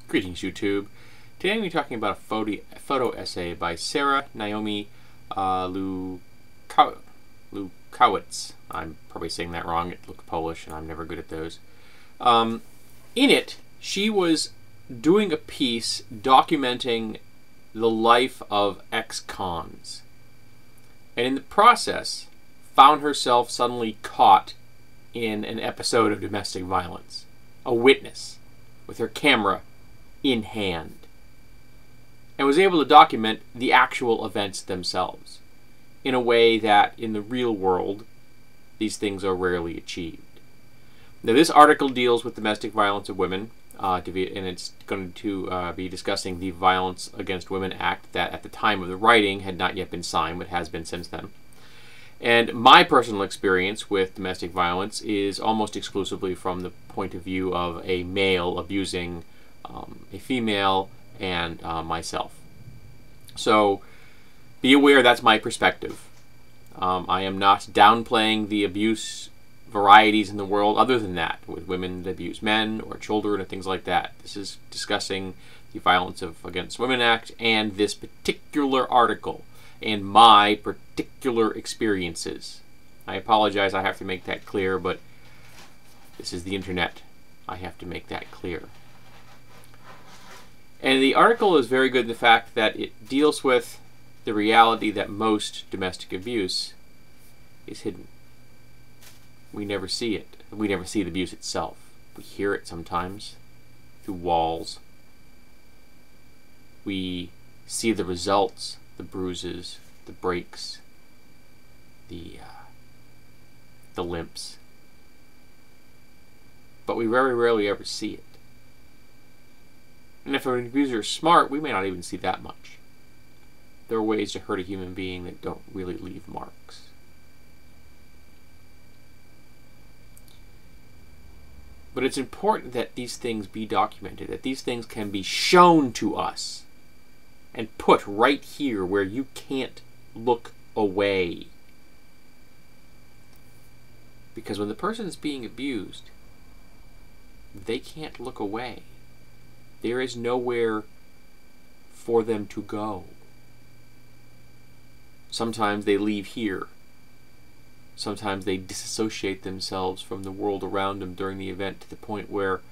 Greetings, YouTube. Today I'm going to be talking about a photo essay by Sarah Naomi Lukowicz. I'm probably saying that wrong. It looks Polish, and I'm never good at those. In it, she was doing a piece documenting the life of ex-cons. And in the process, found herself suddenly caught in an episode of domestic violence. A witness, with her camera in hand, and was able to document the actual events themselves in a way that in the real world these things are rarely achieved. Now, this article deals with domestic violence of women, and it's going to be discussing the Violence Against Women Act that at the time of the writing had not yet been signed, but has been since then. And my personal experience with domestic violence is almost exclusively from the point of view of a male abusing a female and myself. So be aware that's my perspective. I am not downplaying the abuse varieties in the world other than that, with women that abuse men or children and things like that. This is discussing the Violence Against Women Act and this particular article and my particular experiences. I apologize, I have to make that clear, but this is the internet. I have to make that clear. And the article is very good in the fact that it deals with the reality that most domestic abuse is hidden. We never see it. We never see the abuse itself. We hear it sometimes through walls. We see the results, the bruises, the breaks, the limps. But we very rarely ever see it. And if an abuser is smart, we may not even see that much. There are ways to hurt a human being that don't really leave marks. But it's important that these things be documented, that these things can be shown to us and put right here where you can't look away. Because when the person is being abused, they can't look away. There is nowhere for them to go. Sometimes they leave here. Sometimes they disassociate themselves from the world around them during the event to the point where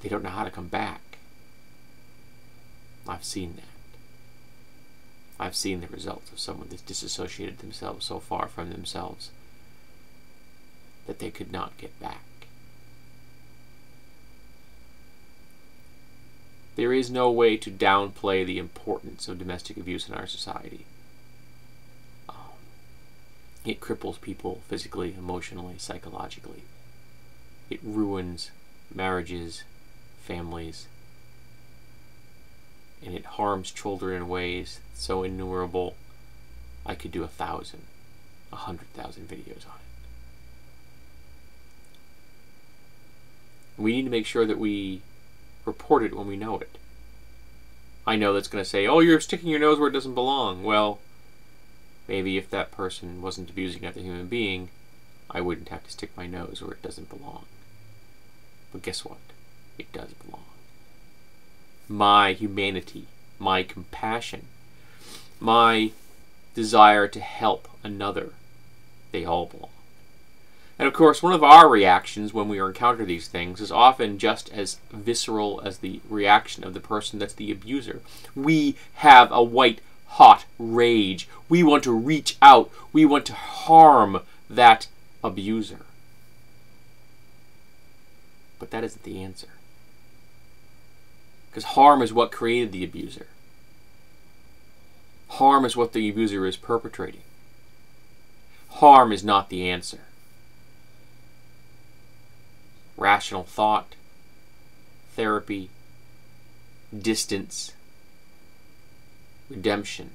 they don't know how to come back. I've seen that. I've seen the results of someone that's disassociated themselves so far from themselves that they could not get back. There is no way to downplay the importance of domestic abuse in our society. It cripples people physically, emotionally, psychologically. It ruins marriages, families, and it harms children in ways so innumerable I could do 1,000, 100,000 videos on it. We need to make sure that we report it when we know it. I know that's going to say, oh, you're sticking your nose where it doesn't belong. Well, maybe if that person wasn't abusing another human being, I wouldn't have to stick my nose where it doesn't belong. But guess what? It does belong. My humanity, my compassion, my desire to help another, they all belong. And of course, one of our reactions when we encounter these things is often just as visceral as the reaction of the person that's the abuser. We have a white-hot rage. We want to reach out. We want to harm that abuser. But that isn't the answer. Because harm is what created the abuser. Harm is what the abuser is perpetrating. Harm is not the answer. Rational thought, therapy, distance, redemption.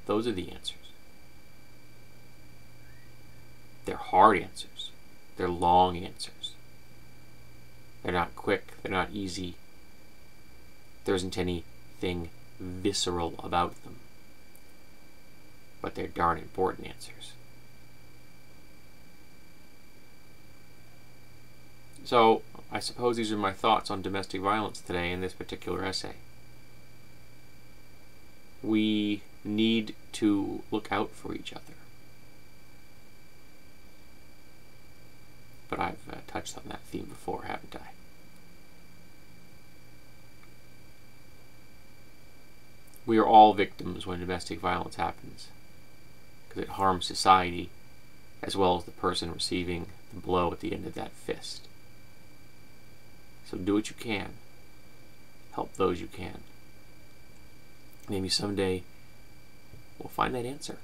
Those are the answers. They're hard answers. They're long answers. They're not quick. They're not easy. There isn't anything visceral about them. But they're darn important answers. So, I suppose these are my thoughts on domestic violence today in this particular essay. We need to look out for each other. But I've touched on that theme before, haven't I? We are all victims when domestic violence happens, because it harms society as well as the person receiving the blow at the end of that fist. So do what you can. Help those you can. Maybe someday we'll find that answer.